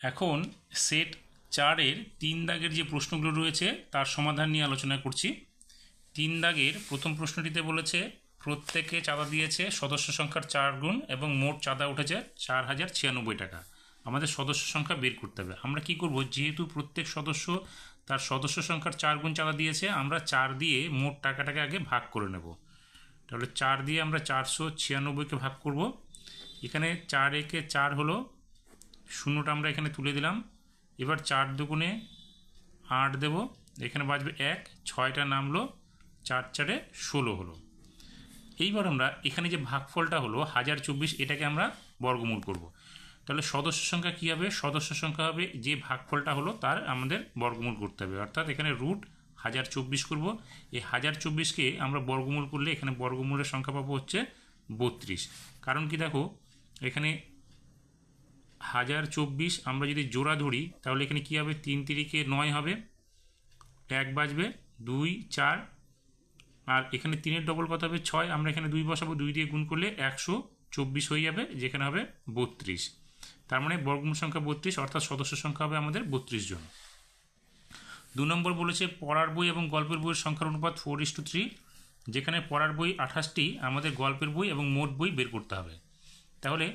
এখন সেট 4-এর 3 দাগের যে প্রশ্নগুলো রয়েছে তার সমাধান নিয়ে আলোচনা করছি। 3 দাগের প্রথম প্রশ্নটিতে বলেছে প্রত্যেকে চাঁদা দিয়েছে সদস্য সংখ্যার 4 গুণ এবং মোট চাঁদা উঠেছে 4096 টাকা। আমাদের সদস্য সংখ্যা বের করতে হবে। আমরা কি করব, যেহেতু প্রত্যেক সদস্য তার সদস্য সংখ্যার 4 গুণ চাঁদা দিয়েছে, আমরা 4 দিয়ে মোট টাকাটাকে আগে ভাগ করে নেব। তাহলে 4 দিয়ে আমরা 496কে ভাগ করব। এখানে 4 একে 4 হলো, শূন্যটা আমরা এখানে তুলে দিলাম। এবার 4 দুগুণে 8 দেব, এখানে বাজবে 1, 6টা নামলো, 4 4-এ 16 হলো। এইবার আমরা এখানে যে ভাগফলটা হলো 1024, এটাকে আমরা বর্গমূল করব। তাহলে সদস্য সংখ্যা কী হবে? সদস্য সংখ্যা হবে যে ভাগফলটা হলো তার আমাদের বর্গমূল করতে হবে, অর্থাৎ এখানে রুট 1024 করব। এই 1024কে আমরা বর্গমূল করলে এখানে বর্গমূলের সংখ্যা পাবো হচ্ছে 32। কারণ কি দেখো, এখানে 1024 আমরা যদি জোড়া ধরি তাহলে এখানে কী হবে, 3 3-কে 9 হবে, 1 বাজবে, 2 4, আর এখানে 3-এর ডবল কত হবে 6, আমরা এখানে 2 বসাবো, 2 দিয়ে গুণ করলে 124 হয়ে যাবে, যেখানে হবে 32। তার মানে বর্গমূল সংখ্যা 32, অর্থাৎ সদস্য সংখ্যা হবে আমাদের 32 জন। 2 নম্বর বলেছে পড়ার বই এবং গল্পের বইয়ের সংখ্যার অনুপাত 4:3, যেখানে পড়ার বই 28টি, আমাদের গল্পের বই এবং মোট বই বের করতে হবে। তাহলে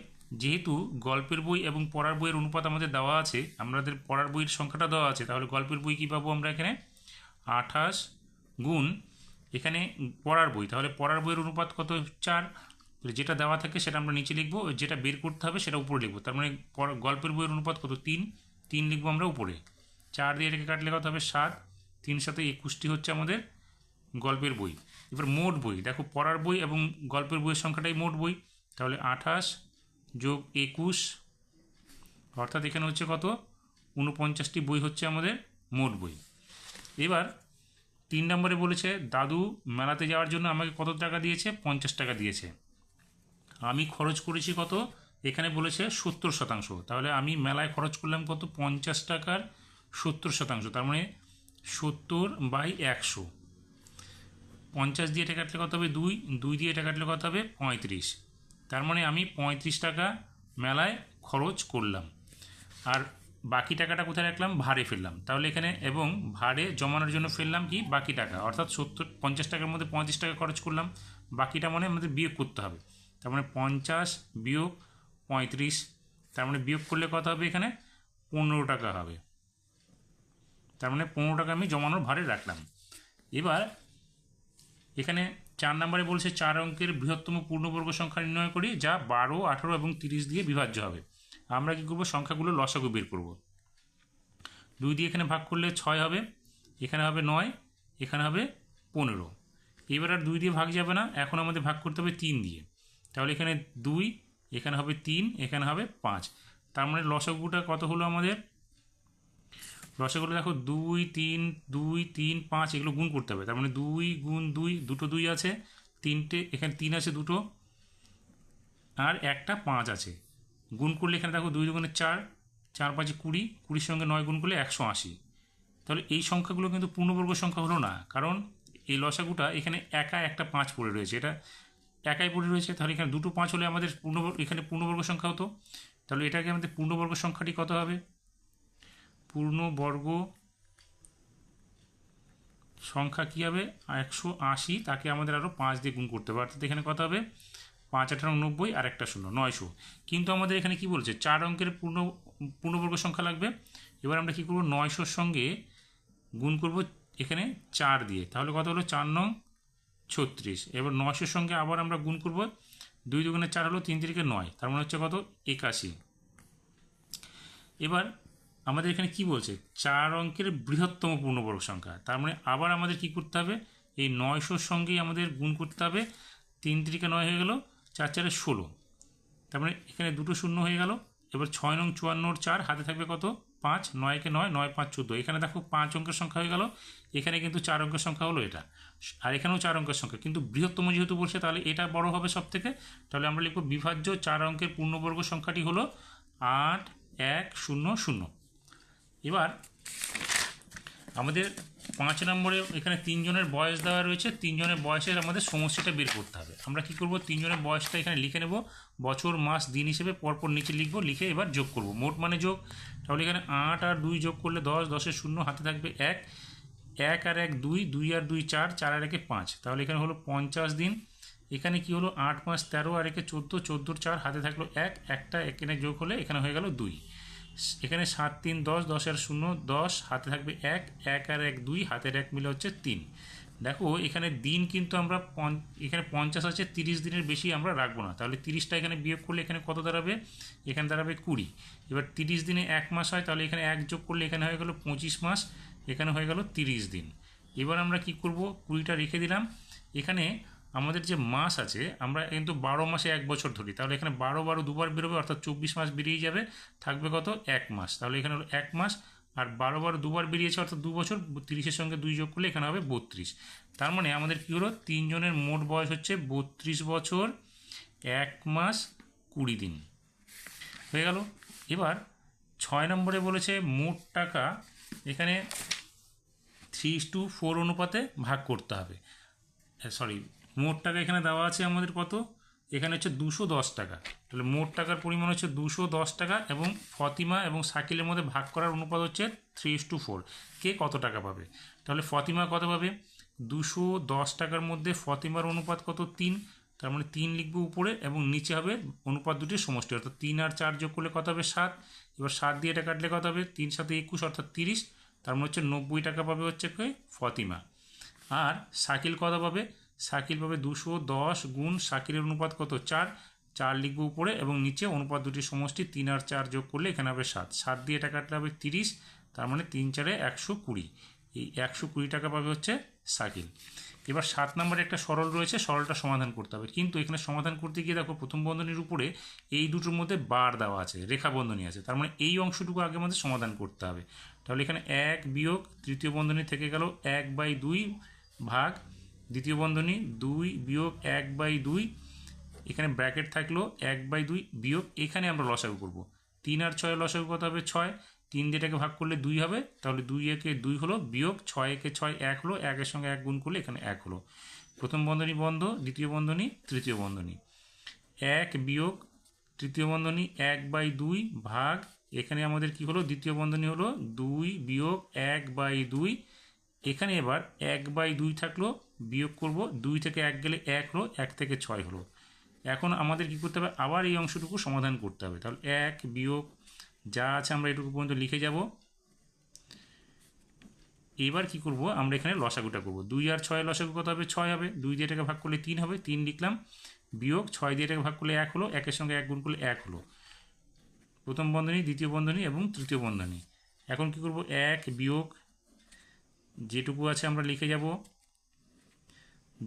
যেহেতু গল্পের বই এবং পড়ার বইয়ের অনুপাত আমাদের দেওয়া আছে, আমাদের পড়ার বইয়ের সংখ্যাটা দেওয়া আছে, তাহলে গল্পের বই কী পাবো আমরা এখানে 28 গুণ এখানে পড়ার বই, তাহলে পড়ার বইয়ের অনুপাত কত 4, যেটা দেওয়া থাকে সেটা আমরা নিচে লিখবো, যেটা বের করতে হবে সেটা উপরে লিখবো। তার মানে গল্পের বইয়ের অনুপাত কত 3 লিখবো আমরা উপরে। 4 দিয়ে এটাকে কাটলে কত হবে 7, 3 7 21টি হচ্ছে আমাদের গল্পের বই। এবার মোট বই দেখো, পড়ার বই এবং গল্পের বইয়ের সংখ্যাটাই মোট বই, তাহলে 28 যোগ 21, অর্থাৎ এখানে হচ্ছে কত 49টি বই হচ্ছে আমাদের মোট বই। এবার 3 নম্বরে বলেছে দাদু মেলাতে যাওয়ার জন্য আমাকে কত টাকা দিয়েছে, 50 টাকা দিয়েছে। আমি খরচ করেছি কত, এখানে বলেছে 70%, তাহলে আমি মেলায় খরচ করলাম কত 50 টাকার 70%, তার মানে 70/100। 50 দিয়ে এটা কাটলে কত হবে 2 দিয়ে এটা কাটলে কত হবে 35, তার মানে আমি 35 টাকা মেলায় খরচ করলাম। আর বাকি টাকাটা কোথায় রাখলাম, ভাড়ে ফেললাম। তাহলে এখানে এবং ভাড়ে জমানোর জন্য ফেললাম কি বাকি টাকা, অর্থাৎ 50 টাকার মধ্যে 35 টাকা খরচ করলাম, বাকিটা মানে আমাদের বিয়োগ করতে হবে। তার মানে 50 বিয়োগ 35, তার মানে বিয়োগ করলে কত হবে, এখানে 15 টাকা হবে। তার মানে 15 টাকা আমি জমানোর ভাড়ে রাখলাম। এবার এখানে 4 নম্বরে বলছে 4 অঙ্কের বৃহত্তম পূর্ণবর্গ সংখ্যা নির্ণয় করি, যা 12, 18 এবং 30 দিয়ে বিভাজ্য হবে। আমরা কী করবো, সংখ্যাগুলো লসাগু বের করব। 2 দিয়ে এখানে ভাগ করলে 6 হবে, এখানে হবে 9, এখানে হবে 15। এবার আর 2 দিয়ে ভাগ যাবে না, এখন আমাদের ভাগ করতে হবে 3 দিয়ে। তাহলে এখানে 2, এখানে হবে 3, এখানে হবে 5। তার মানে লসাগুটা কত হলো আমাদের, লসাগুলো দেখো 2 3 2 3 5, এগুলো গুণ করতে হবে। তার মানে 2 গুণ 2, দুটো 2 আছে, 3টে, এখানে 3 আছে দুটো, আর একটা 5 আছে। গুণ করলে এখানে দেখো 2 দুগুণে 4, 4 5 20, 20-র সঙ্গে 9 গুণ করলে 180। তাহলে এই সংখ্যাগুলো কিন্তু পূর্ণবর্গ সংখ্যা হলো না, কারণ এই লসাগুটা এখানে একা একটা 5 পড়ে রয়েছে, এটা একাই পড়ে রয়েছে। তাহলে এখানে দুটো 5 হলে আমাদের এখানে পূর্ণবর্গ সংখ্যা হতো। তাহলে এটাকে আমাদের পূর্ণবর্গ সংখ্যাটি কত হবে, পূর্ণবর্গ সংখ্যা কী হবে 180, তাকে আমাদের আরও 5 দিয়ে গুণ করতে হবে, অর্থাৎ এখানে কত হবে 5 8 90 আর একটা 0, 900। কিন্তু আমাদের এখানে কি বলছে 4 অঙ্কের পূর্ণবর্গ সংখ্যা লাগবে। এবার আমরা কী করব, 900-র সঙ্গে গুণ করব এখানে 4 দিয়ে, তাহলে কত হলো 4 নং 36। এবার 900-র সঙ্গে আবার আমরা গুণ করব, 2 দুগুণে 4 হলো, 3 3-কে 9, তার মানে হচ্ছে কত 81। এবার আমাদের এখানে কি বলছে 4 অঙ্কের বৃহত্তম পূর্ণবর্গ সংখ্যা, তার মানে আবার আমাদের কি করতে হবে, এই 900-র সঙ্গেই আমাদের গুণ করতে হবে, 3 3-কে 9 হয়ে গেল, 4 4-এ 16, তার মানে এখানে দুটো শূন্য হয়ে গেল। এবার 6 নং 54-র 4, হাতে থাকবে কত 5, 9-কে 9, 9 5 14, এখানে দেখো 5 অঙ্কের সংখ্যা হয়ে গেল, এখানে কিন্তু 4 অঙ্কের সংখ্যা হলো এটা, আর এখানেও 4 অঙ্কের সংখ্যা, কিন্তু বৃহত্তম যেহেতু বলছে তাহলে এটা বড় হবে সব থেকে। তাহলে আমরা লিখব বিভাজ্য 4 অঙ্কের পূর্ণবর্গ সংখ্যাটি হলো 8 1 0 0। এবার আমাদের 5 নম্বরে এখানে 3 জনের বয়স দেওয়া রয়েছে, 3 জনের বয়সের আমাদের সমষ্টিটা বের করতে হবে। আমরা কি করব, 3 জনের বয়সটা এখানে লিখে নেব, বছর মাস দিন হিসেবে পরপর নিচে লিখব, লিখে এবার যোগ করব। মোট মানে যোগ, তাহলে এখানে 8 আর 2 যোগ করলে 10, 10-এর 0 হাতে থাকবে 1, 1 আর 1 2, 2 আর 2 4, 4 আর 1 5, তাহলে এখানে হলো 50 দিন। এখানে কি হলো 8 5 13 আর 1 14, 14 4 হাতে থাকলো 1, একটা এখানে যোগ হলে এখানে হয়ে গেল 2। এখানে 7 3 10, 10 আর 0 10 হাতে থাকবে 1, 1 আর 1 2, হাতের 1 মিলে হচ্ছে 3। দেখো এখানে দিন কিন্তু আমরা এখানে 50 আছে, 30 দিনের বেশি আমরা রাখবো না, তাহলে 30টা এখানে বিয়োগ করলে এখানে কত দাঁড়াবে, এখানে দাঁড়াবে 20। এবার 30 দিনে 1 মাস হয়, তাহলে এখানে 1 যোগ করলে এখানে হয়ে গেল 25 মাস, এখানে হয়ে গেল 30 দিন। এবার আমরা কি করব, 20টা রেখে দিলাম। এখানে আমাদের যে মাস আছে আমরা কিন্তু 12 মাসে 1 বছর ধরি, তাহলে এখানে 12 12 দুবার বেরোবে, অর্থাৎ 24 মাস বেরিয়ে যাবে, থাকবে কত 1 মাস, তাহলে এখানে হলো 1 মাস। আর 12 12 দুবার বেরিয়েছে অর্থাৎ 2 বছর, 30-এর সঙ্গে 2 যোগ করলে এখানে হবে 32। তার মানে আমাদের কী হলো, 3 জনের মোট বয়স হচ্ছে 32 বছর 1 মাস 20 দিন হয়ে গেল। এবার 6 নম্বরে বলেছে মোট টাকা এখানে 3:4 অনুপাতে ভাগ করতে হবে। সরি, মোট টাকা এখানে দেওয়া আছে আমাদের কত, এখানে হচ্ছে 210 টাকা, তাহলে মোট টাকার পরিমাণ হচ্ছে 210 টাকা, এবং ফতিমা এবং শাকিলের মধ্যে ভাগ করার অনুপাত হচ্ছে 3:4। কে কত টাকা পাবে, তাহলে ফতিমা কত পাবে, 210 টাকার মধ্যে ফতিমার অনুপাত কত 3, তার মানে 3 লিখবে উপরে, এবং নিচে হবে অনুপাত দুটির সমষ্টি, অর্থাৎ 3 আর 4 যোগ করলে কত হবে 7। এবার 7 দিয়ে এটা কাটলে কত হবে, 3 7 21 অর্থাৎ 30, তার মানে হচ্ছে 90 টাকা পাবে হচ্ছে ফতিমা। আর শাকিল কত পাবে, শাকিল পাবে 210 গুণ শাকিলের অনুপাত কত 4, 4 লিখবে উপরে, এবং নিচে অনুপাত দুটির সমষ্টি 3 আর 4 যোগ করলে এখানে হবে 7, 7 দিয়ে এটা কাটলে হবে 30, তার মানে 3 4 120, এই 120 টাকা পাবে হচ্ছে শাকিল। এবার 7 নম্বরে একটা সরল রয়েছে, সরলটা সমাধান করতে হবে, কিন্তু এখানে সমাধান করতে গিয়ে দেখো প্রথম বন্ধনীর উপরে এই দুটোর মধ্যে বার দেওয়া আছে, রেখা বন্ধনী আছে, তার মানে এই অংশটুকু আগে আমাদের সমাধান করতে হবে। তাহলে এখানে 1 বিয়োগ তৃতীয় বন্ধনী থেকে গেল 1/2 ভাগ দ্বিতীয় বন্ধনী 2 বিয়োগ 1/2, এখানে ব্র্যাকেট থাকলো 1/2 বিয়োগ, এখানে আমরা লসাগু করব, 3 আর 6 লসাগু কত হবে 6, 3 দিয়ে এটাকে ভাগ করলে 2 হবে, তাহলে 2 একে 2 হলো, বিয়োগ 6 একে 6 1 হলো, 1 এর সঙ্গে 1 গুণ করলে এখানে 1 হলো। প্রথম বন্ধনী বন্ধ, দ্বিতীয় বন্ধনী তৃতীয় বন্ধনী, 1 বিয়োগ তৃতীয় বন্ধনী 1/2 ভাগ, এখানে আমাদের কি হলো, দ্বিতীয় বন্ধনী হলো 2 বিয়োগ 1/2, এখানে এবার 1/2 থাকলো, বিয়োগ করব, 2 থেকে 1 গেলে 1 হলো, 1 থেকে 6 হলো। এখন আমাদের কি করতে হবে, আবার এই অংশটুকু সমাধান করতে হবে, তাহলে 1 বিয়োগ যা আছে আমরা এটুকু পর্যন্ত লিখে যাব। এবার কি করব, আমরা এখানে লসাগুটা করব, 2 আর 6 লসাগু কত হবে 6 হবে, 2 দিয়ে এটাকে ভাগ করলে 3 হবে, 3 লিখলাম, বিয়োগ 6 দিয়ে এটাকে ভাগ করলে 1 হলো, 1 এর সঙ্গে 1 গুণ করলে 1 হলো। প্রথম বন্ধনী দ্বিতীয় বন্ধনী এবং তৃতীয় বন্ধনী, এখন কি করব, 1 বিয়োগ যেটুকু আছে আমরা লিখে যাব,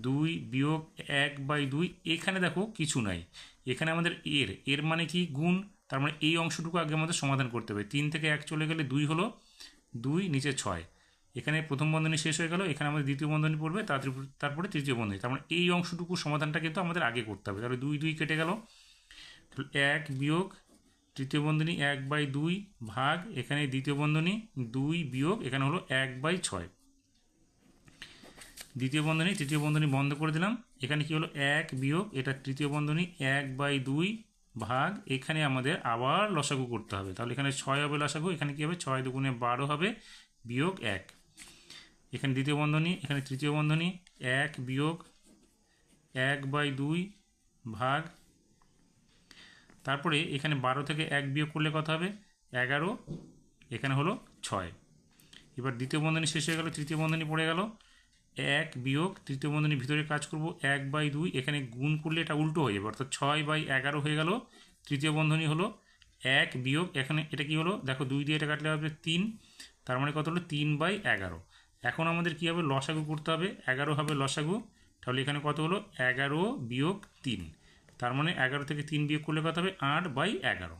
2 বিয়োগ 1/2, এখানে দেখো কিছু নাই, এখানে আমাদের এর মানে কি গুণ, তার মানে এই অংশটুকু আগে আমাদের সমাধান করতে হবে। 3 থেকে 1 চলে গেলে 2 হলো, 2 নিচে 6, এখানে প্রথম বন্ধনী শেষ হয়ে গেল, এখানে আমাদের দ্বিতীয় বন্ধনী পড়বে, তারপরে তৃতীয় বন্ধনী, তার মানে এই অংশটুকু সমাধানটা কিন্তু আমাদের আগে করতে হবে। তাহলে 2 2 কেটে গেল, তাহলে 1 বিয়োগ তৃতীয় বন্ধনী 1/2 ভাগ, এখানে দ্বিতীয় বন্ধনী 2 বিয়োগ, এখানে হলো 1/6, দ্বিতীয় বন্ধনী তৃতীয় বন্ধনী বন্ধ করে দিলাম, এখানে কি হলো 1 বিয়োগ এটা তৃতীয় বন্ধনী 1/2 ভাগ, এখানে আমাদের আবার লসাগু করতে হবে, তাহলে এখানে 6 হবে লসাগু, এখানে কি হবে 6 দুগুণে 12 হবে, বিয়োগ 1, এখানে দ্বিতীয় বন্ধনী এখানে তৃতীয় বন্ধনী 1 বিয়োগ 1/2 ভাগ, তারপরে এখানে 12 থেকে 1 বিয়োগ করলে কত হবে 11, এখানে হলো 6। এবার দ্বিতীয় বন্ধনী শেষ হয়ে গেল, তৃতীয় বন্ধনী পড়ে গেল, 1 বিয়োগ তৃতীয় বন্ধনীর ভিতরে কাজ করব 1/2, এখানে গুণ করলে এটা উল্টো হয়ে যাবে, অর্থাৎ 6/11 হয়ে গেল। তৃতীয় বন্ধনী হলো 1 বিয়োগ, এখানে এটা কি হলো দেখো 2 দিয়ে এটা কাটলে হবে 3, তার মানে কত হলো 3/11। এখন আমাদের কি হবে, লসাগু করতে হবে, 11 হবে লসাগু, তাহলে এখানে কত হলো 11 বিয়োগ 3, তার মানে 11 থেকে 3 বিয়োগ করলে কত হবে 8/11।